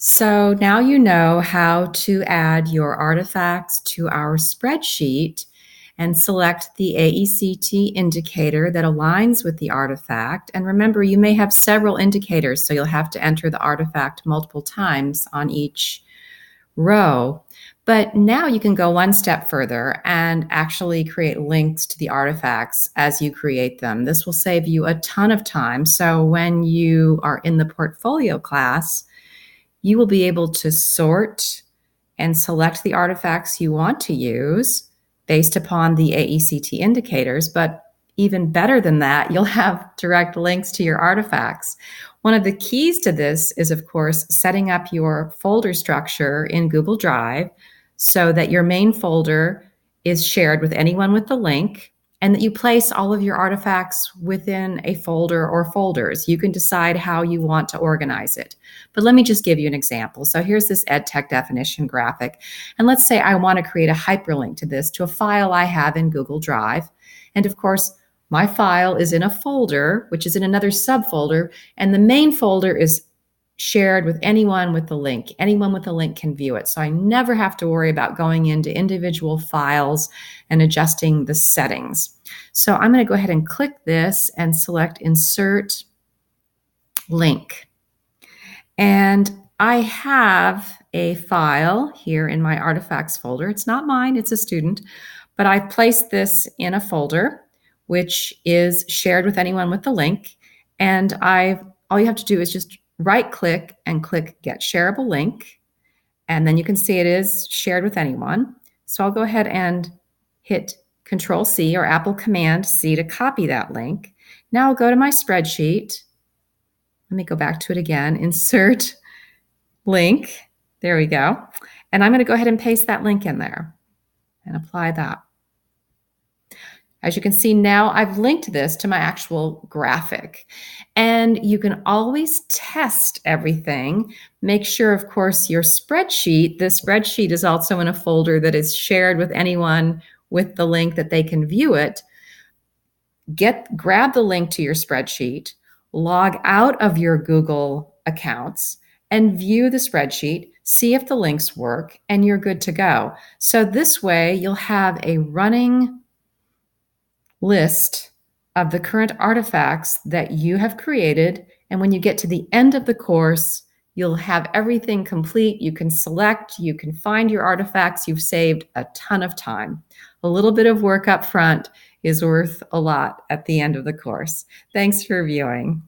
So now you know how to add your artifacts to our spreadsheet and select the AECT indicator that aligns with the artifact. And remember, you may have several indicators, so you'll have to enter the artifact multiple times on each row. But now you can go one step further and actually create links to the artifacts as you create them. This will save you a ton of time. So when you are in the portfolio class, you will be able to sort and select the artifacts you want to use based upon the AECT indicators. But even better than that, you'll have direct links to your artifacts. One of the keys to this is, of course, setting up your folder structure in Google Drive so that your main folder is shared with anyone with the link, and that you place all of your artifacts within a folder or folders. You can decide how you want to organize it. But let me just give you an example. So here's this EdTech definition graphic. And let's say I want to create a hyperlink to this, to a file I have in Google Drive. And of course, my file is in a folder, which is in another subfolder, and the main folder is shared with anyone with the link. Anyone with the link can view it. So I never have to worry about going into individual files and adjusting the settings. So I'm going to go ahead and click this and select Insert Link. And I have a file here in my artifacts folder. It's not mine, it's a student, but I've placed this in a folder which is shared with anyone with the link. And all you have to do is just right click and click Get Shareable Link. And then you can see it is shared with anyone. So I'll go ahead and hit Control C or Apple Command C to copy that link. Now I'll go to my spreadsheet. Let me go back to it again. Insert Link. There we go. And I'm going to go ahead and paste that link in there and apply that. As you can see now, I've linked this to my actual graphic. And you can always test everything. Make sure, of course, your spreadsheet, this spreadsheet is also in a folder that is shared with anyone with the link that they can view it. Grab the link to your spreadsheet, log out of your Google accounts, and view the spreadsheet, see if the links work, and you're good to go. So this way, you'll have a running list of the current artifacts that you have created. And when you get to the end of the course, you'll have everything complete. You can select, you can find your artifacts. You've saved a ton of time. A little bit of work up front is worth a lot at the end of the course. Thanks for viewing.